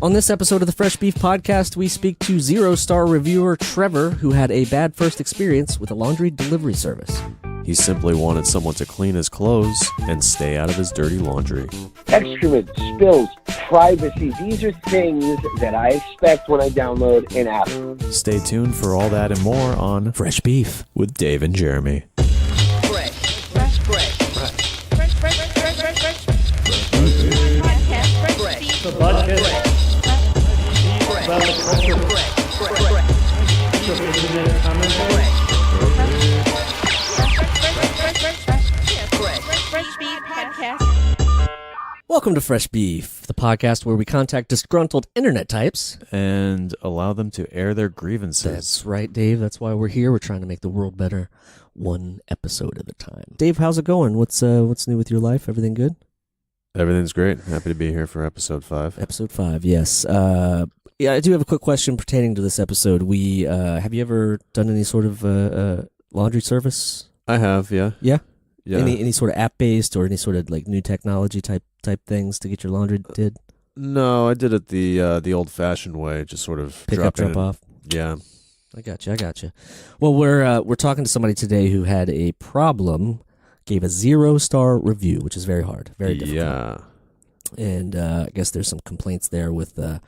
On this episode of the Fresh Beef Podcast, we speak to zero-star reviewer Trevor, who had a bad first experience with a laundry delivery service. He simply wanted someone to clean his clothes and stay out of his dirty laundry. Excrement, spills, privacy, these are things that I expect when I download an app. Stay tuned for all that and more on Fresh Beef with Dave and Jeremy. The podcast about the culture of internet commentary. Welcome to Fresh Beef, the podcast where we contact disgruntled internet types. And allow them to air their grievances. That's right, Dave. That's why we're here. We're trying to make the world better one episode at a time. Dave, how's it going? What's new with your life? Everything good? Everything's great. Happy to be here for episode 5. Episode 5, yes. Yeah, I do have a quick question pertaining to this episode. Have you ever done any sort of laundry service? I have, yeah. Yeah? Yeah. Any sort of app-based or any sort of like new technology type things to get your laundry did? No, I did it the old-fashioned way, just sort of Pick up, drop off? Yeah. I got you. Well, we're talking to somebody today who had a problem, gave a 0-star review, which is very hard, very difficult. Yeah. And I guess there's some complaints there with the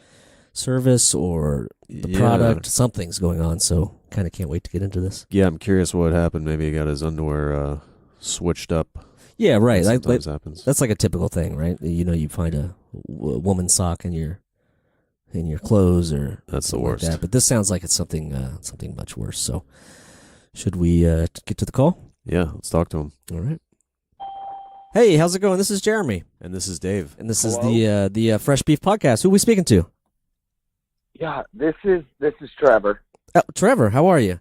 service or the product. Something's going on, so kind of can't wait to get into this. Yeah, I'm curious what happened. Maybe he got his underwear switched up. Yeah, right. Sometimes happens. That's like a typical thing, right? You know, you find a woman's sock in your clothes, or that's the like worst. that. But this sounds like it's something much worse. So, should we get to the call? Yeah, let's talk to him. All right. Hey, how's it going? This is Jeremy, And this is Dave. and this Hello? is the Fresh Beef Podcast. Who are we speaking to? Yeah, this is Trevor. Trevor. How are you?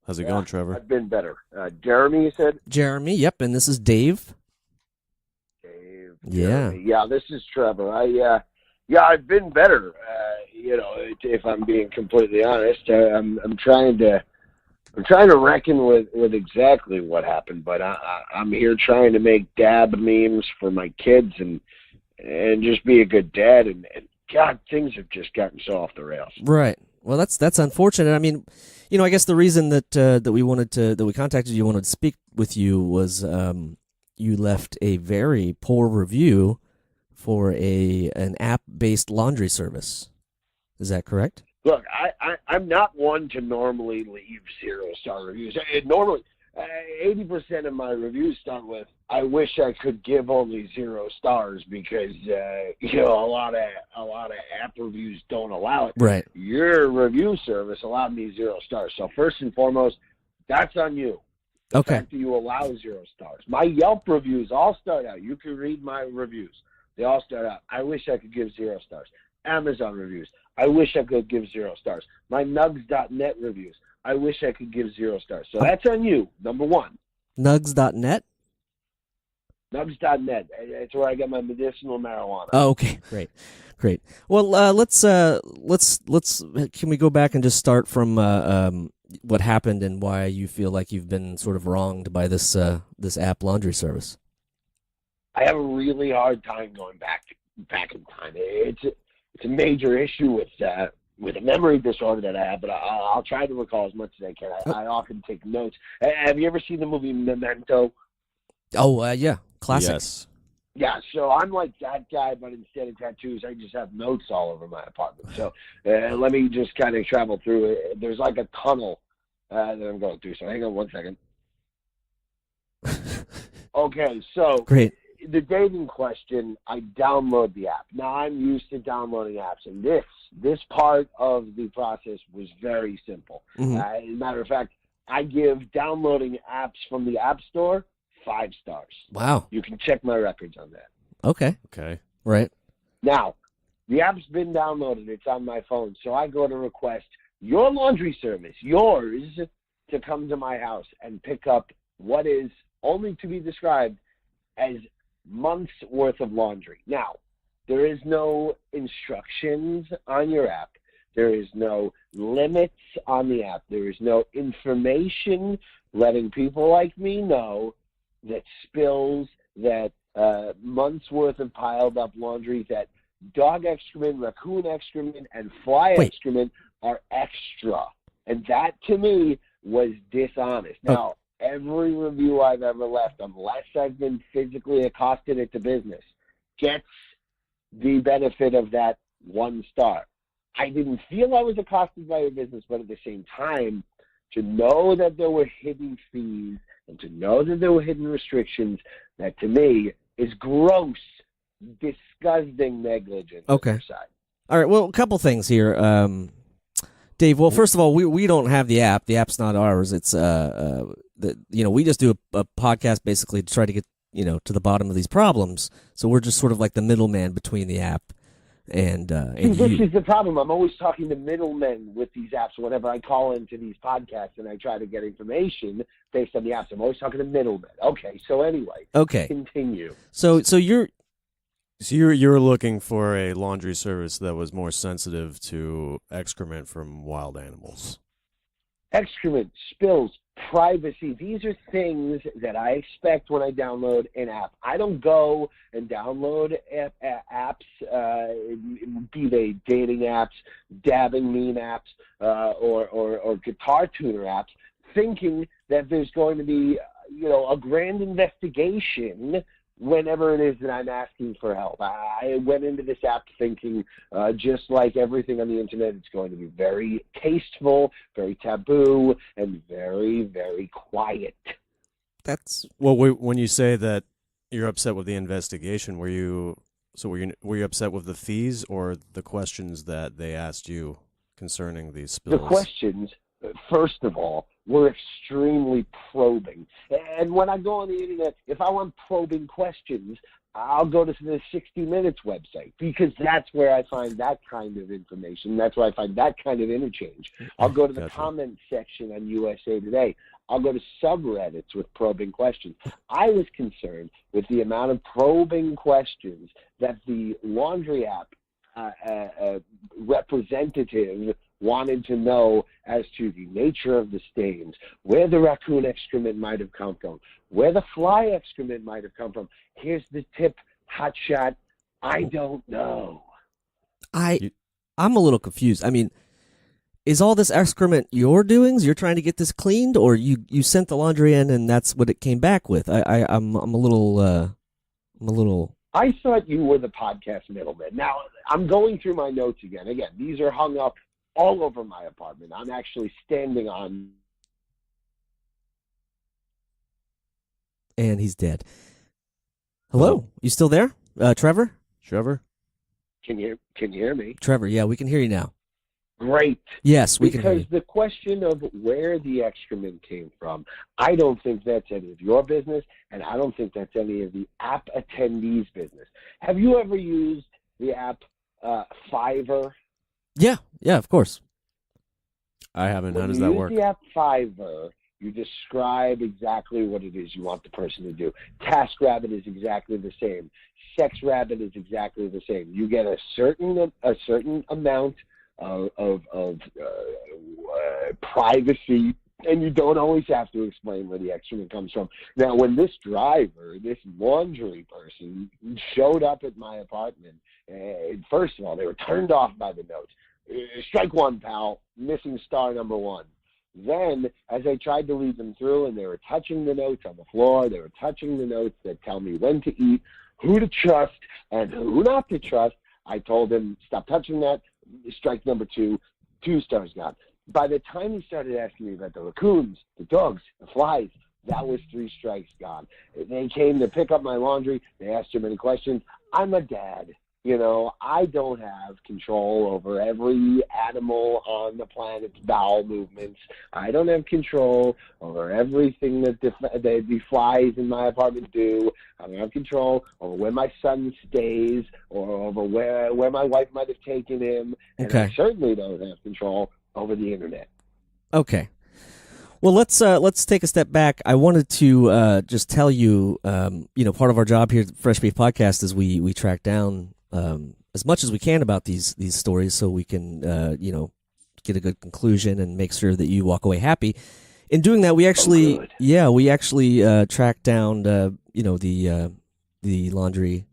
How's it going, Trevor? I've been better. Jeremy, you said? Jeremy. Yep. And this is Dave. Dave. Yeah. Jeremy. Yeah, this is Trevor. I've been better. If I'm being completely honest, I'm trying to reckon with exactly what happened, but I'm here trying to make dab memes for my kids and just be a good dad. And God, things have just gotten so off the rails. Right. Well, that's unfortunate. I mean, I guess the reason that we contacted you, wanted to speak with you, was you left a very poor review for an app-based laundry service. Is that correct? Look, I'm not one to normally leave 0-star reviews. Normally, 80% of my reviews start with, "I wish I could give only 0 stars," because a lot of app reviews don't allow it. Right. Your review service allowed me 0 stars. So first and foremost, that's on you. The fact that you allow 0 stars. My Yelp reviews all start out. You can read my reviews. They all start out, "I wish I could give 0 stars." Amazon reviews, "I wish I could give 0 stars." My Nugs.net reviews, "I wish I could give 0 stars." So that's on you, number one. Nugs.net? Nugs.net. It's where I get my medicinal marijuana. Oh, okay. Great. Well, let's can we go back and just start from what happened and why you feel like you've been sort of wronged by this app laundry service? I have a really hard time going back in time. It's a major issue with a memory disorder that I have, but I'll try to recall as much as I can. I often take notes. Have you ever seen the movie Memento? Oh, yeah. Classic. Yes. Yeah, so I'm like that guy, but instead of tattoos, I just have notes all over my apartment. So let me just kind of travel through it. There's like a tunnel that I'm going through. So hang on one second. Okay, so Great. the dating question, I download the app. Now, I'm used to downloading apps, and this part of the process was very simple. Mhm. As a matter of fact, I give downloading apps from the App Store 5 stars. Wow. You can check my records on that. Okay. Okay. Right. Now, the app's been downloaded. It's on my phone. So I go to request your laundry service, yours, to come to my house and pick up what is only to be described as months worth of laundry. Now, there is no instructions on your app. There is no limits on the app. There is no information letting people like me know that spills, that months worth of piled up laundry, that dog excrement, raccoon excrement, and fly Wait. excrement are extra. And that, to me, was dishonest. Now, every review I've ever left, unless I've been physically accosted at the business, gets the benefit of that 1 star. I didn't feel I was accosted by a business, but at the same time, to know that there were hidden fees and to know that there were hidden restrictions, that to me is gross, disgusting negligence on Okay. their side. All right. Well, a couple things here, Dave. Well, first of all, we don't have the app. The app's not ours. It's we just do a podcast basically to try to get to the bottom of these problems. So we're just sort of like the middleman between the app and This you. is the problem. I'm always talking to middlemen with these apps. Whenever I call into these podcasts and I try to get information based on the apps, I'm always talking to middlemen. Okay, so anyway, Okay. continue. So you're So you're looking for a laundry service that was more sensitive to excrement from wild animals. Excrement, spills, privacy. These are things that I expect when I download an app. I don't go and download apps, be they dating apps, dabbing meme apps, or guitar tuner apps, thinking that there's going to be, a grand investigation whenever it is that I'm asking for help. I went into this app thinking, just like everything on the internet, it's going to be very tasteful, very taboo, and very, very quiet. that's Well, when you say that you're upset with the investigation, were you upset with the fees or the questions that they asked you concerning these spills? The questions, first of all, were extremely probing. And when I go on the internet, if I want probing questions, I'll go to the 60 Minutes website because that's where I find that kind of information. That's where I find that kind of interchange. I'll go to the Gotcha. comment section on USA Today. I'll go to subreddits with probing questions. I was concerned with the amount of probing questions that the laundry app representative wanted to know as to the nature of the stains, where the raccoon excrement might have come from, where the fly excrement might have come from. Here's the tip, hotshot. I don't know. I'm a little confused. I mean, is all this excrement your doings? You're trying to get this cleaned, or you sent the laundry in and that's what it came back with? I'm a little I thought you were the podcast middleman. Now, I'm going through my notes again. Again, these are hung up all over my apartment. I'm actually standing on. and he's dead. Hello, you still there, Trevor? Trevor? Can you hear me? Trevor, yeah, we can hear you now. Great. Yes, we can hear Because you. the question of where the excrement came from, I don't think that's any of your business, and I don't think that's any of the app attendees' business. Have you ever used the app Fiverr? Yeah, of course. I haven't. How When does you that use work? the app Fiverr, you describe exactly what it is you want the person to do. TaskRabbit is exactly the same. SexRabbit is exactly the same. You get a certain amount of privacy, and you don't always have to explain where the excrement comes from. Now, when this driver, this laundry person, showed up at my apartment, first of all, they were turned off by the notes. Strike one, pal. Missing star number one. Then, as I tried to lead them through, and they were touching the notes on the floor, they were touching the notes that tell me when to eat, who to trust, and who not to trust, I told them, stop touching that. Strike number two. 2 stars gone. By the time he started asking me about the raccoons, the dogs, the flies, that was 3 strikes gone. They came to pick up my laundry. They asked too many questions. I'm a dad. I don't have control over every animal on the planet's bowel movements. I don't have control over everything that the flies in my apartment do. I don't have control over where my son stays or over where my wife might have taken him. And I Okay. certainly don't have control over the internet. Okay. Well, let's take a step back. I wanted to just tell you, part of our job here at the Fresh Beef Podcast is we track down as much as we can about these stories, so we can get a good conclusion and make sure that you walk away happy. In doing that, we actually good. tracked down the laundry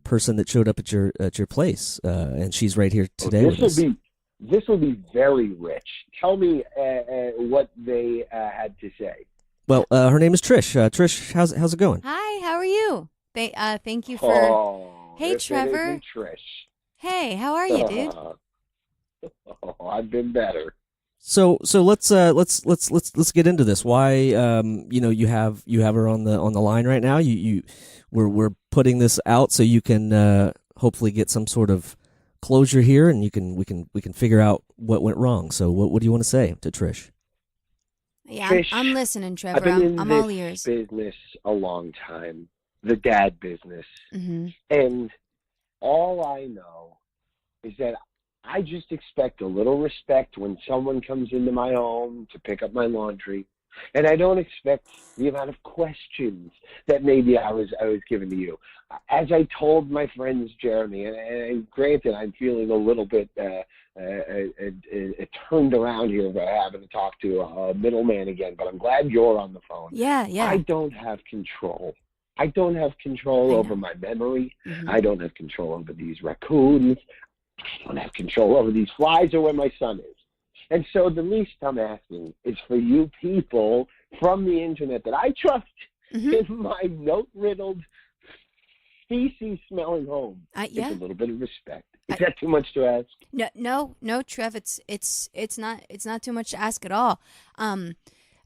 person that showed up at your place, and she's right here today with us. This will be very rich. Tell me what they had to say. Well, her name is Trish. Trish, how's it going? Hi, how are you? Thank you for. Hey, if Trevor. It isn't Trish. Hey, how are you, dude? I've been better. So let's get into this. Why you have her on the line right now. We're putting this out so you can hopefully get some sort of closure here, and we can figure out what went wrong. So what do you want to say to Trish? Yeah, Trish, I'm listening, Trevor. I've been in I'm this all ears. business a long time, the dad business, and all I know is that I just expect a little respect when someone comes into my home to pick up my laundry, and I don't expect the amount of questions that maybe I was giving to you. As I told my friends, Jeremy, and granted, I'm feeling a little bit turned around here by having to talk to a middleman again, but I'm glad you're on the phone. Yeah. I don't have control. I don't have control over my memory. I don't have control over these raccoons. I don't have control over these flies or where my son is. And so the least I'm asking is for you people from the internet that I trust in my note-riddled, feces-smelling home. It's a little bit of respect. Is that too much to ask? No, Trev. It's not too much to ask at all. When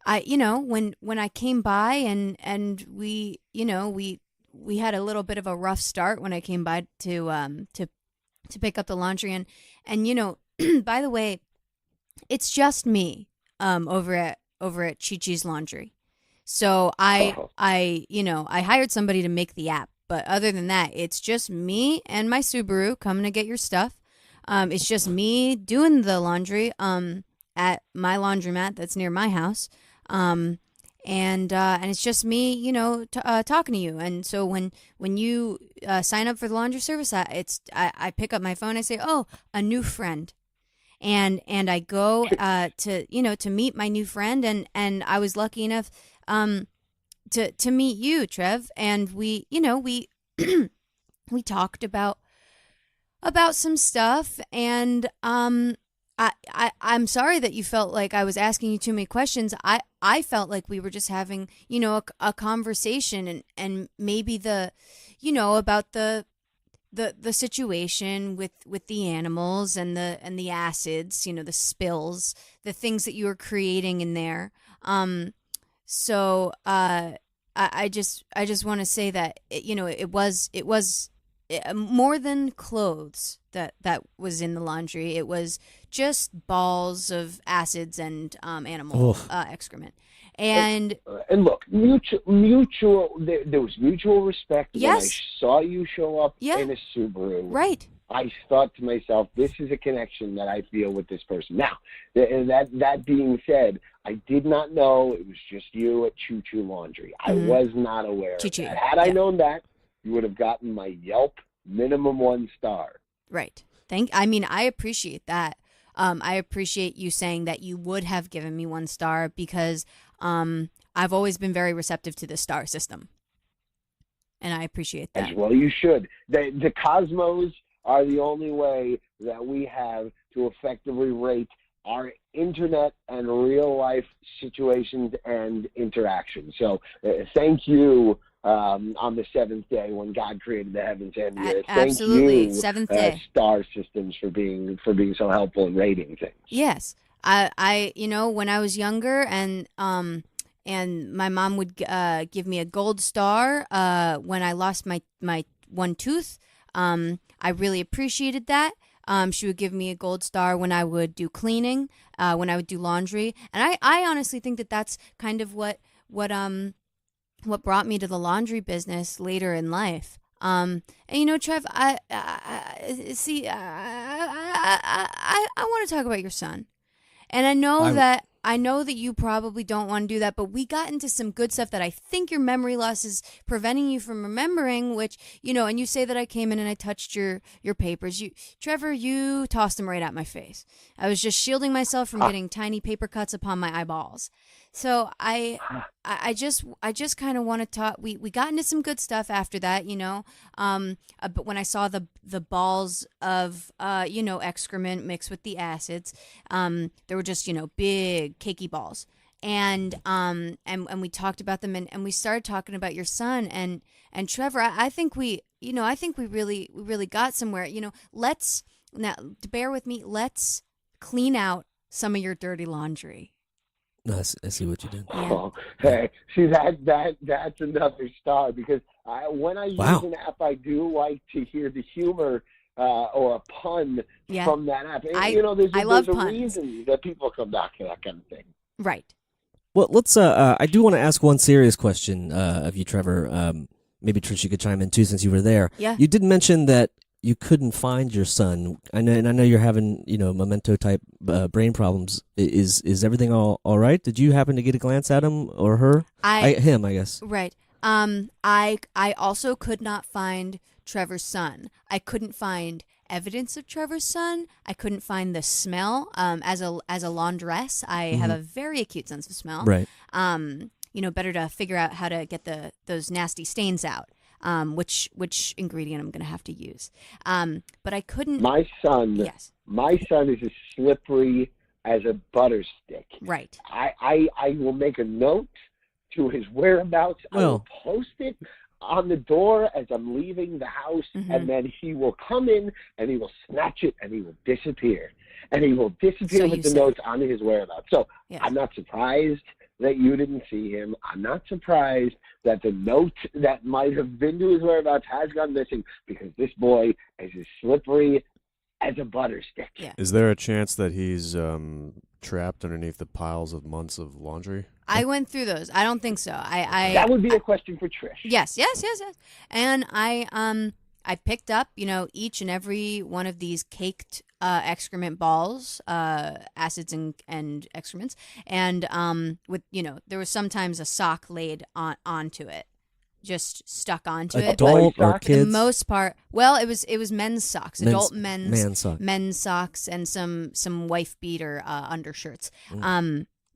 I came by and we had a little bit of a rough start when I came by to pick up the laundry and by the way, it's just me over at Chi-Chi's Laundry. So I hired somebody to make the app, but other than that, it's just me and my Subaru coming to get your stuff. It's just me doing the laundry at my laundromat that's near my house. And it's just me, talking to you. And so when you sign up for the laundry service, I pick up my phone. I say, "Oh, a new friend," and I go to meet my new friend. And I was lucky enough to meet you, Trev. And we we talked about some stuff. And I'm sorry that you felt like I was asking you too many questions. I felt like we were just having, a conversation and maybe about the situation with the animals and the acids, the spills, the things that you were creating in there. So I just want to say that it was more than clothes that was in the laundry. It was just balls of acids and animal excrement. And look, mutual. There was mutual respect. Yes. When I saw you show up in a Subaru. Right. I thought to myself, this is a connection that I feel with this person. Now, that being said, I did not know it was just you at Choo Choo Laundry. I was not aware of that. Had I known that, you would have gotten my Yelp minimum 1 star. Right. I appreciate that. I appreciate you saying that you would have given me 1 star because I've always been very receptive to the star system. And I appreciate that. As well you should. The Cosmos are the only way that we have to effectively rate our internet and real life situations and interactions. So thank you on the 7th day when God created the heavens and the earth. Absolutely. Thank you, 7th day. Star systems for being so helpful in rating things. Yes. I when I was younger and my mom would give me a gold star when I lost my 1 tooth. I really appreciated that. She would give me a gold star when I would do cleaning, when I would do laundry. And I honestly think that that's kind of what brought me to the laundry business later in life. And Trev, I want to talk about your son. And I know that I know that you probably don't want to do that, but we got into some good stuff that I think your memory loss is preventing you from remembering, which, and you say that I came in and I touched your papers. Trevor, you tossed them right at my face. I was just shielding myself from getting tiny paper cuts upon my eyeballs. So I just kind of want to talk. We got into some good stuff after that, but when I saw the balls of excrement mixed with the acids, there were just big cakey balls, and we talked about them, and we started talking about your son and Trevor. I think we really got somewhere. Let's now bear with me. Let's clean out some of your dirty laundry. No, I see what you did. Yeah. Oh, hey, see that's another star, because when I use an app, I do like to hear the humor or a pun from that app. And, there's a reason that people come back to that kind of thing. Right. Well, let's. I do want to ask one serious question of you, Trevor. Maybe Trish, you could chime in too, since you were there. Yeah. You did mention that you couldn't find your son. I know you're having memento type brain problems. Is everything all right? Did you happen to get a glance at him or her? Him, I guess. Right. I also could not find Trevor's son. I couldn't find evidence of Trevor's son. I couldn't find the smell. As a laundress, I have a very acute sense of smell. Right. Better to figure out how to get those nasty stains out. Which ingredient I'm going to have to use. But I couldn't. My son is as slippery as a butter stick. Right. I will make a note to his whereabouts. I will post it on the door as I'm leaving the house, and then he will come in and he will snatch it and he will disappear. And he will disappear with the notes on his whereabouts. So I'm not surprised that you didn't see him. I'm not surprised that the note that might have been to his whereabouts has gone missing, because this boy is as slippery as a butter stick. Yeah. Is there a chance that he's trapped underneath the piles of months of laundry? I went through those. I don't think so. That would be a question for Trish. Yes. And I picked up, each and every one of these caked excrement balls, acids and excrements, and with there was sometimes a sock laid onto it, just stuck onto it. Adult or For kids? the most part, well, it was men's socks, adult men's socks, and some wife beater undershirts.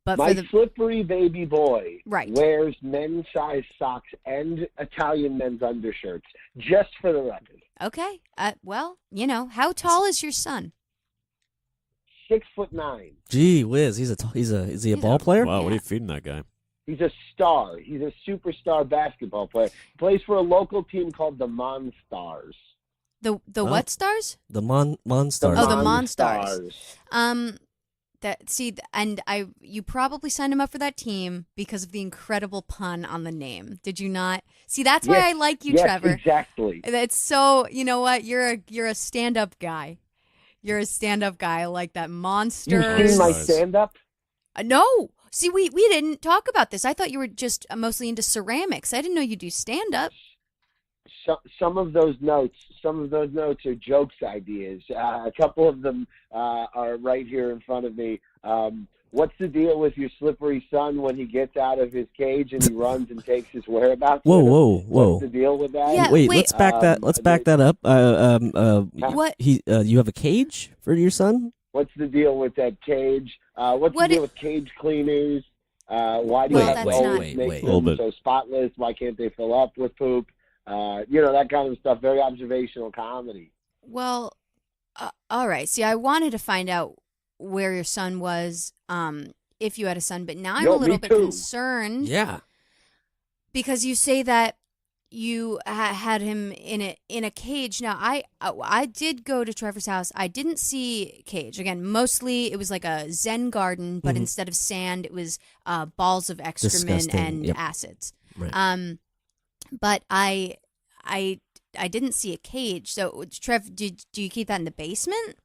But my for the slippery baby boy Right. wears men's size socks and Italian men's undershirts, just for the record. Okay. Well, how tall is your son? 6'9". Gee whiz, is he a ball player? Wow, what are you feeding that guy? He's a star. He's a superstar basketball player. He plays for a local team called the Monstars. The what stars? The Monstars. Oh, the Monstars. You probably signed him up for that team because of the incredible pun on the name. Did you not? See, that's why I like you, Trevor. Exactly. That's so. You know what? You're a stand-up guy. You're a stand-up guy. I like that. Monsters. You seen my stand-up? No. See, we didn't talk about this. I thought you were just mostly into ceramics. I didn't know you do stand-up. Some of those notes are jokes ideas. A couple of them are right here in front of me. What's the deal with your slippery son when he gets out of his cage and he runs and takes his whereabouts? Whoa! What's the deal with that? Yeah, wait, let's back that up. What? You have a cage for your son? What's the deal with that cage? What's the deal with cage cleaners? Why do you have to always make them so spotless? Why can't they fill up with poop? That kind of stuff. Very observational comedy. Well, all right. See, I wanted to find out where your son was, if you had a son, but now I'm a little bit concerned. Yeah. Because you say that you had him in a cage. Now, I did go to Trevor's house. I didn't see cage. Again, mostly it was like a Zen garden, but instead of sand, it was balls of excrement and acids. Right. But I didn't see a cage. So, Trev, do you keep that in the basement?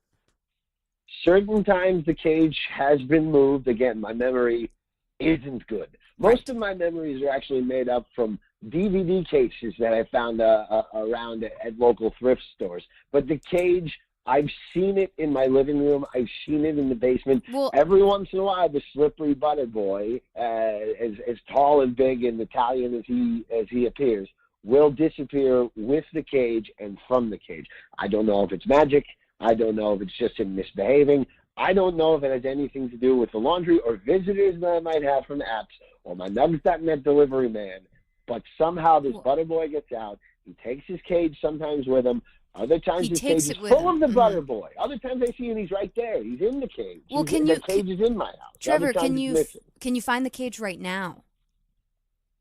Certain times the cage has been moved. Again, my memory isn't good. Most of my memories are actually made up from DVD cases that I found around at local thrift stores. But the cage I've seen it in my living room. I've seen it in the basement. Well, Every once in a while, the slippery butter boy, as tall and big and Italian as he appears, will disappear with the cage and from the cage. I don't know if it's magic. I don't know if it's just him misbehaving. I don't know if it has anything to do with the laundry or visitors that I might have from the apps or my Nugs.net delivery man. But somehow this butter boy gets out. He takes his cage sometimes with him. Other times his cage is full of the butter boy. Other times I see him, he's right there. He's in the cage. Well, The cage is in my house. Trevor, Other times he's missing. can you find the cage right now?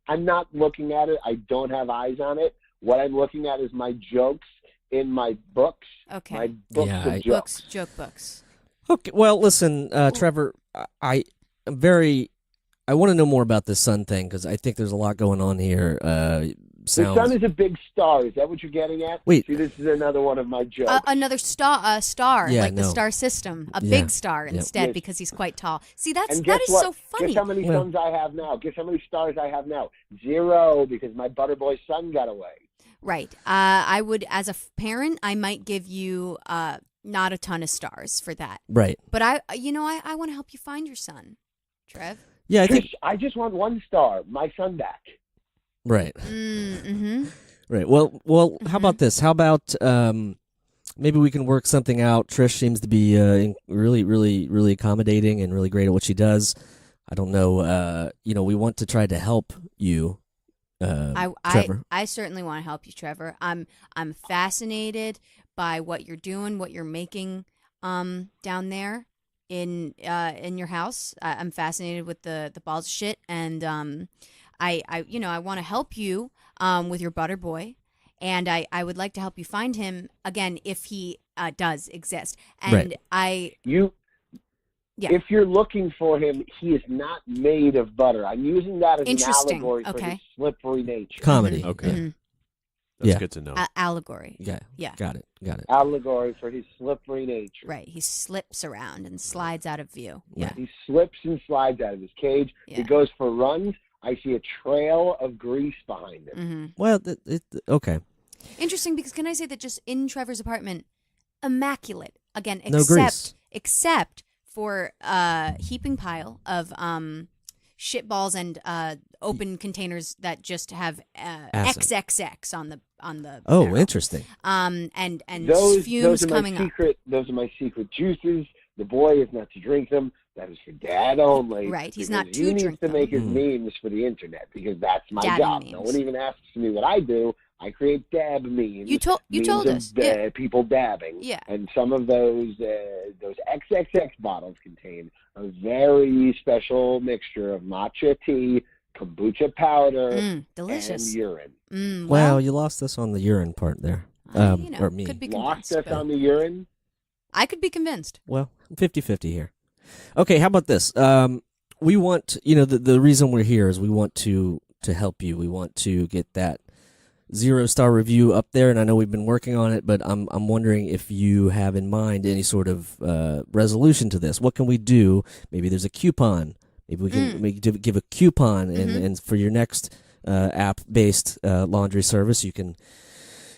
I'm not looking at it. I don't have eyes on it. What I'm looking at is my jokes in my books. Okay. My books of jokes. Joke books. Okay. Well, listen, Trevor, I want to know more about this sun thing because I think there's a lot going on here. The sun is a big star. Is that what you're getting at? Wait. See, this is another one of my jokes. Another star, Yeah, like the no. star system, a Yeah. big star instead Yes. because he's quite tall. See, that And guess is what? so funny. Guess how many suns I have now? Guess how many stars I have now? 0, because my butter boy son got away. Right. I would, as a parent, I might give you not a ton of stars for that. right. But I want to help you find your son, Trev. Yeah, I think Trish, I just want 1 star. My son back. right. Mm-hmm. Right. Well. How about this? How about maybe we can work something out? Trish seems to be really, really, really accommodating and really great at what she does. I don't know. We want to try to help you, Trevor. I certainly want to help you, Trevor. I'm fascinated by what you're doing, what you're making down there in your house. I'm fascinated with the balls of shit, and I want to help you with your butter boy, and I would like to help you find him again if he does exist. And Right. If you're looking for him, he is not made of butter. I'm using that as an Interesting. allegory for Okay. his slippery nature. Comedy. Okay. Mhm. That's Yeah. good to know. Allegory. Yeah. Yeah. Got it. Allegory for his slippery nature. Right. He slips around and slides out of view. Yeah. He slips and slides out of his cage. Yeah. He goes for runs. I see a trail of grease behind him. Mm-hmm. Well, okay. Interesting, because can I say that just in Trevor's apartment, immaculate again, No grease. except for a heaping pile of shit balls and open containers that just have Acid. XXX on the Oh, barrel. interesting. and Those fumes are my coming up. secret. Those are my secret juices. The boy is not to drink them. That is for Dad only. Right, he's because not to he needs drink to them. make his Mm. memes for the internet because that's my Daddy job. memes. No one even asks me what I do. I create dab memes. You told memes us. of, Yeah. people dabbing. Yeah. And some of those XXX bottles contain a very special mixture of matcha tea, kombucha powder, Delicious. and urine. Well, Well, you lost us on the urine part there. Or me. could be Lost convinced. us but on the urine. I could be convinced. Well, 50-50 here. Okay, how about this? We want, the reason we're here is we want to help you. We want to get that 0-star review up there, and I know we've been working on it, but I'm wondering if you have in mind any sort of resolution to this. What can we do? Maybe there's a coupon. Maybe we can give a coupon, and for your next app-based laundry service, you can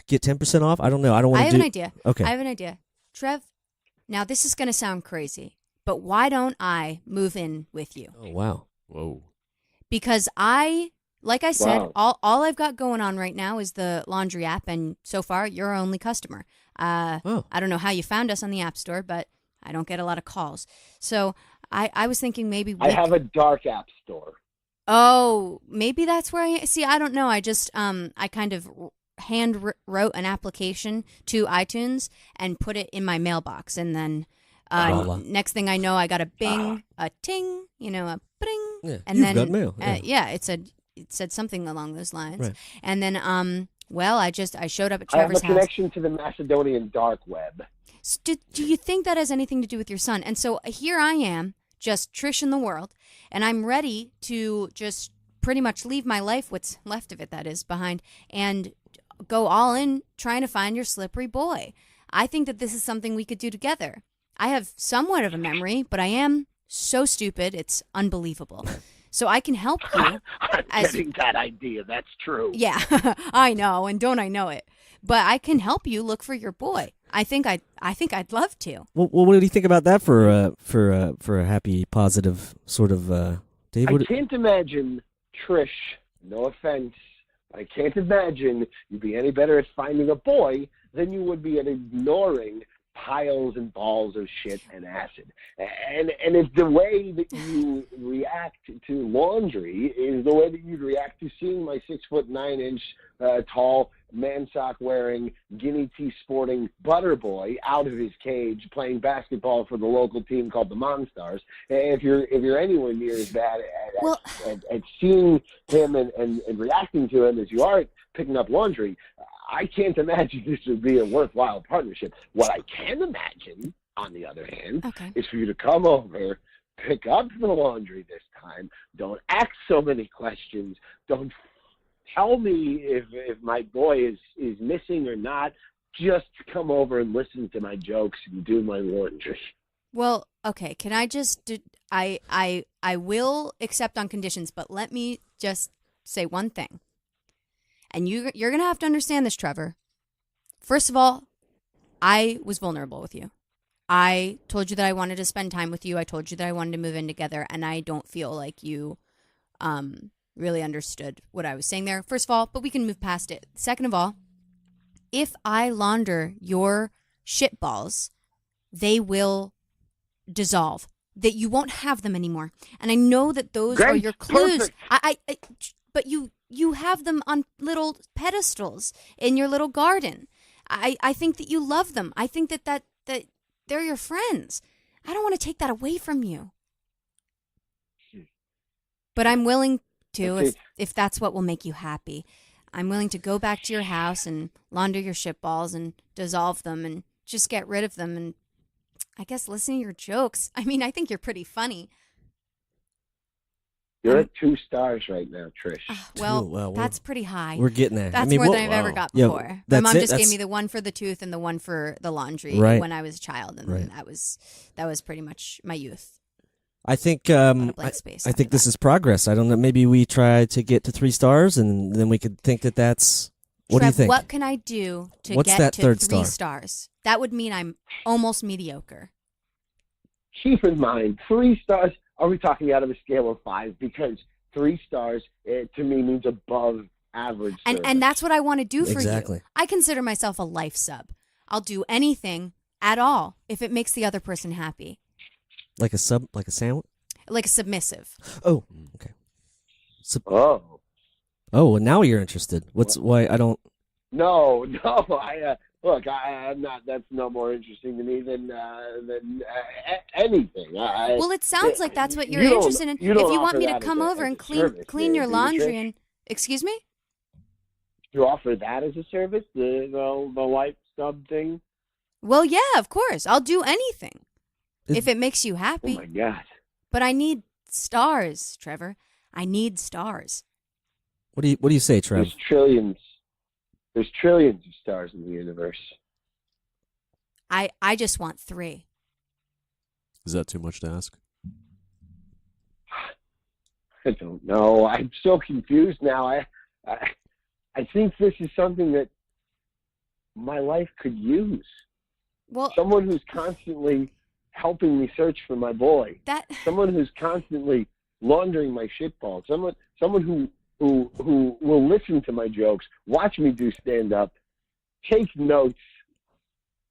get 10% off. I don't know. I don't want I to have do. an idea. Okay. I have an idea. Trev, now this is going to sound crazy, but why don't I move in with you? Oh wow. Whoa. Because like I said, Wow. all I've got going on right now is the laundry app, and so far you're our only customer. Oh. I don't know how you found us on the App Store, but I don't get a lot of calls. So I was thinking maybe I have a dark app store. Oh, maybe that's where I don't know. I just I kind of wrote an application to iTunes and put it in my mailbox, and then Voila. next thing I know, I got a bing, a ting, a bing, Yeah. and You've then got mail. Yeah. it said something along those lines, Right. and then I showed up at I have a Trevor's house. connection to the Macedonian dark web. Do you think that has anything to do with your son? And so here I am, just Trish in the world, and I'm ready to just pretty much leave my life, what's left of it that is, behind, and go all in trying to find your slippery boy. I think that this is something we could do together. I have somewhat of a memory, but I am so stupid, it's unbelievable. So I can help you. I'm getting that idea. That's true. Yeah, I know, and don't I know it? But I can help you look for your boy. I think I'd love to. Well, what do you think about that for a happy, positive sort of Dave? I can't imagine, Trish, no offense, I can't imagine you'd be any better at finding a boy than you would be at ignoring piles and balls of shit and acid. And if the way that you react to laundry is the way that you'd react to seeing my 6'9" tall, man sock wearing, guinea tea sporting butter boy out of his cage playing basketball for the local team called the Monstars, if you're anywhere near as bad at seeing him and reacting to him as you are picking up laundry, I can't imagine this would be a worthwhile partnership. What I can imagine, on the other hand, is for you to come over, pick up the laundry this time. Don't ask so many questions. Don't tell me if my boy is missing or not. Just come over and listen to my jokes and do my laundry. Well, okay. Can I just do, I will accept on conditions, but let me just say one thing. And you're going to have to understand this, Trevor. First of all, I was vulnerable with you. I told you that I wanted to spend time with you. I told you that I wanted to move in together, and I don't feel like you really understood what I was saying there. First of all, but we can move past it. Second of all, if I launder your shit balls, they will dissolve. That you won't have them anymore. And I know that those are your clues. But you have them on little pedestals in your little garden. I think that you love them. I think that they're your friends. I don't want to take that away from you. But I'm willing to, if that's what will make you happy. I'm willing to go back to your house and launder your shit balls and dissolve them and just get rid of them. And I guess listen to your jokes. I mean, I think you're pretty funny. You're at 2 stars right now, Trish. Well, that's pretty high. We're getting there. That's more than I've ever got before. My mom just gave me the one for the tooth and the one for the laundry when I was a child, and that was pretty much my youth. I think I think this is progress. I don't know. Maybe we try to get to 3 stars, and then we could think that's. What do you think? What can I do to What's get that to third 3 star? stars? That would mean I'm almost mediocre. Keep in mind, 3 stars. Are we talking out of a scale of 5? Because 3 stars to me means above average. And that's what I want to do for Exactly. you. I consider myself a life sub. I'll do anything at all if it makes the other person happy. Like a sandwich? Like a submissive. Oh, okay. Oh, well, now you're interested. Why I don't. No. Look, I'm not. That's no more interesting to me than anything. Well, it sounds like that's what you're interested in. If you want me to come over and clean your laundry and excuse me, you offer that as a service, the life sub thing. Well, yeah, of course, I'll do anything if it makes you happy. Oh my God! But I need stars, Trevor. I need stars. What do you say, Trev? There's trillions of stars in the universe. I just want 3. Is that too much to ask? I don't know. I'm so confused now. I think this is something that my life could use. Well, someone who's constantly helping me search for my boy. Someone who's constantly laundering my shitballs. Someone who will listen to my jokes, watch me do stand-up, take notes,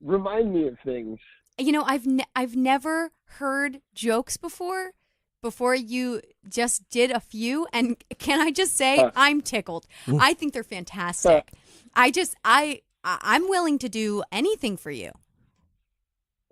remind me of things. You know, I've never heard jokes before you just did a few, and can I just say I'm tickled. I think they're fantastic. I'm willing to do anything for you.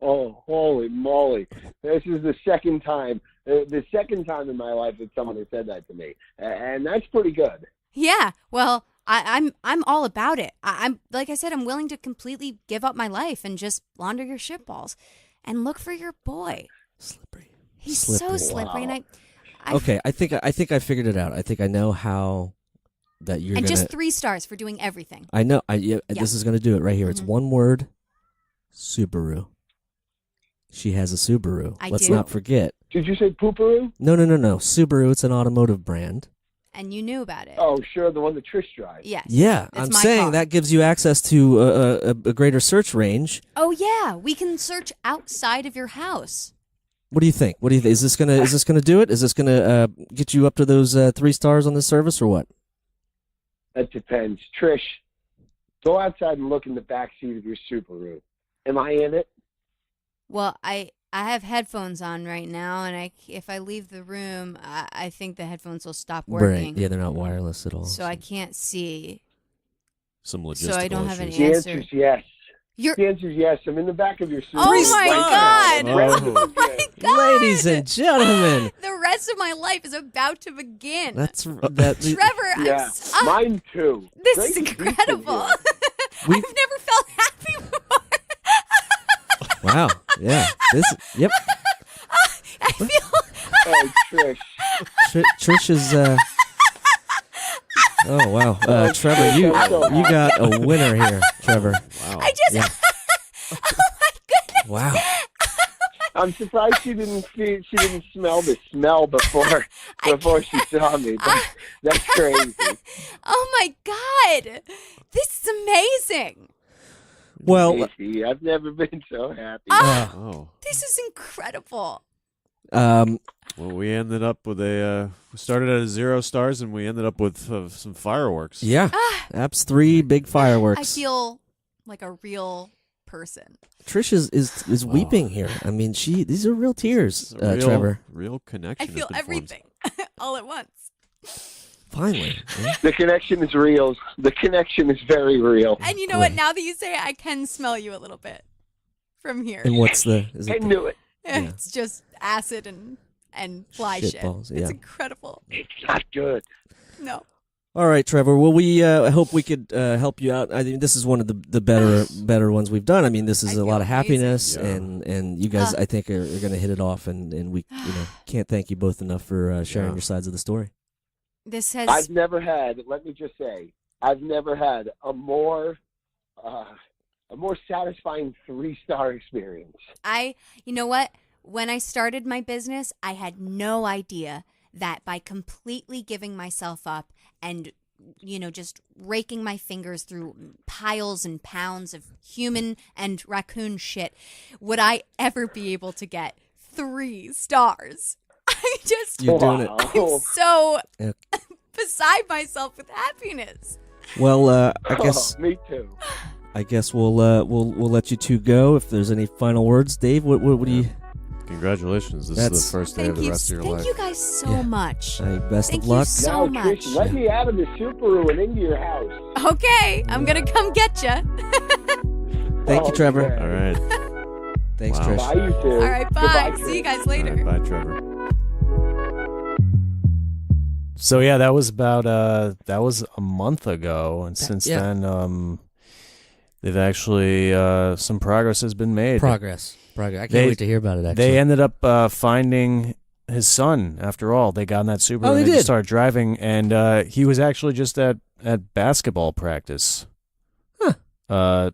Oh, holy moly. This is the second time in my life that someone has said that to me. And that's pretty good. Yeah. Well, I'm all about it. I'm like I said, I'm willing to completely give up my life and just launder your shitballs and look for your boy. Slippery. He's so slippery. Wow. And Okay, I think I figured it out. I think I know how that you're and gonna. just 3 stars for doing everything. I know. This is gonna do it right here. It's one word. Subaru. She has a Subaru. Let's do. not forget. Did you say pooperoo? No. Subaru. It's an automotive brand, and you knew about it. Oh, sure, the one that Trish drives. Yes. Yeah, It's I'm my saying car. that gives you access to a greater search range. Oh yeah, we can search outside of your house. What do you think? What do you think? Is this gonna do it? Is this gonna get you up to those 3 stars on this service or what? That depends. Trish, go outside and look in the back seat of your Subaru. Am I in it? Well, I have headphones on right now, and if I leave the room, I think the headphones will stop working. Right. Yeah, they're not wireless at all. So I can't see. Some logistical So I don't have any issues. The answer. answer's yes. You're. The answer's yes. I'm in the back of your Subaru. Oh my right now. God! Oh. Oh my God! Ladies and gentlemen, The rest of my life is about to begin. that's that. Trevor, Yeah, mine too. this Great is to be with incredible. you. I've never felt happy before. Wow. Yeah. Yep. I feel. Oh, Trish. Trish is. Oh wow, Trevor, you got a winner here, Trevor. Wow. I just. Yeah. Oh my goodness. Wow. I'm surprised she didn't smell the smell before she saw me. That's crazy. Oh my God! This is amazing. Well, Casey, I've never been so happy. Oh. This is incredible. Well, we ended up with we started at 0 stars and we ended up with some fireworks. yeah, Apps 3 big fireworks. I feel like a real person. Trish is weeping here. I mean, these are real tears, It's a real, Trevor. real connection. I has feel been formed. everything all at once. Finally. Yeah. The connection is real. The connection is very real. And you know what? Now that you say it, I can smell you a little bit from here. And what's the? Is I it knew it. It's just acid and fly shit. Shitballs, yeah. It's incredible. It's not good. No. All right, Trevor. Well, we hope we could help you out. I think this is one of the better ones we've done. I mean, this is I a lot feel of happiness, amazing. and you guys, I think, are going to hit it off, and we can't thank you both enough for sharing Yeah. your sides of the story. This has. I've never had. Let me just say, I've never had a more satisfying 3-star experience. You know what? When I started my business, I had no idea that by completely giving myself up and, just raking my fingers through piles and pounds of human and raccoon shit, would I ever be able to get 3 stars. You're doing it. I'm so Yeah. beside myself with happiness. Well, I guess Me too. we'll let you two go. If there's any final words, Dave, what do you? Congratulations. This That's- is the first day Thank of the you. rest of your Thank life. you guys so Yeah. much. Best Thank of you luck. so now, much. Trish, let me out of the Subaru and into your house. Okay, I'm gonna come get you. Thank you, Trevor. Okay. All right. Thanks, Wow. Trish. Bye, you two. All right, bye. Goodbye, See you Trish. guys later. All right, bye, Trevor. So yeah, that was about that was a month ago, and since yeah. then, they've actually some progress has been made. Progress. I can't They- wait to hear about it. Actually, They ended up finding his son. After all, they got in that Subaru Oh, they and they did? just started driving, and he was actually just at basketball practice. Huh.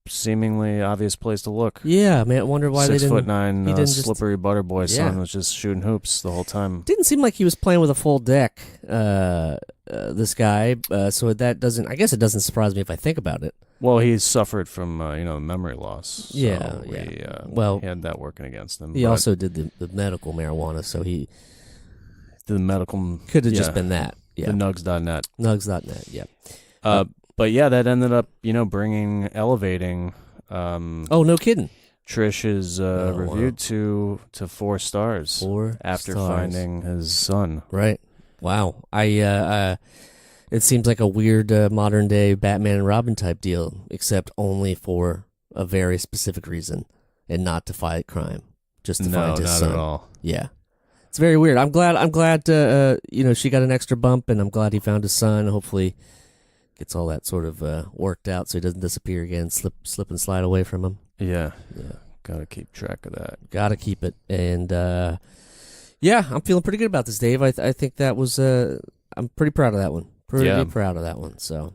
Seemingly obvious place to look. Yeah, man. I wonder why they 6'9", he didn't just- slippery butter boy Yeah. son was just shooting hoops the whole time. Didn't seem like he was playing with a full deck. This guy. So that doesn't. I guess it doesn't surprise me if I think about it. Well, he suffered from memory loss. So Yeah, he, yeah. Well, he had that working against him. He but also did the medical marijuana, so he the medical could have just been that. Yeah, the nugs.net. Nugs.net. Yeah. But yeah, that ended up elevating. Oh, no kidding. Trish's wow. reviewed to 4 stars 4 after stars. finding his son. Right. Wow. It seems like a weird modern day Batman and Robin type deal, except only for a very specific reason, and not to fight crime, just to No, find his not son. at all. Yeah. It's very weird. I'm glad. She got an extra bump, and I'm glad he found his son. Hopefully, gets all that sort of worked out, so he doesn't disappear again, slip and slide away from him. Yeah. Gotta keep track of that. Got to keep it. And I'm feeling pretty good about this, Dave. I think that was. I'm pretty proud of that one. Pretty proud of that one. So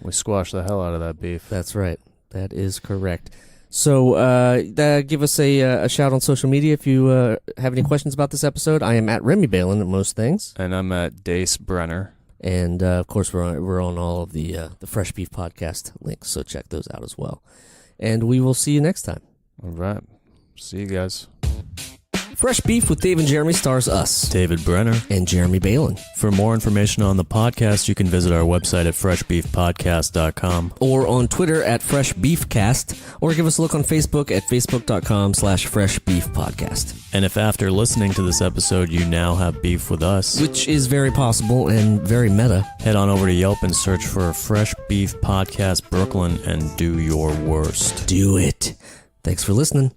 We squashed the hell out of that beef. that's right. That is correct. So give us a shout on social media if you have any questions about this episode. I am at Remy Balon at most things. And I'm at Dace Brenner. And, of course, we're on all of the Fresh Beef Podcast links, so check those out as well. And we will see you next time. All right. See you guys. Fresh Beef with Dave and Jeremy stars us, David Brenner. and Jeremy Balon. For more information on the podcast, you can visit our website at freshbeefpodcast.com. Or on Twitter at Fresh Beefcast, or give us a look on Facebook at facebook.com/freshbeefpodcast. And if after listening to this episode you now have beef with us, Which is very possible and very meta. head on over to Yelp and search for Fresh Beef Podcast Brooklyn and do your worst. Do it. Thanks for listening.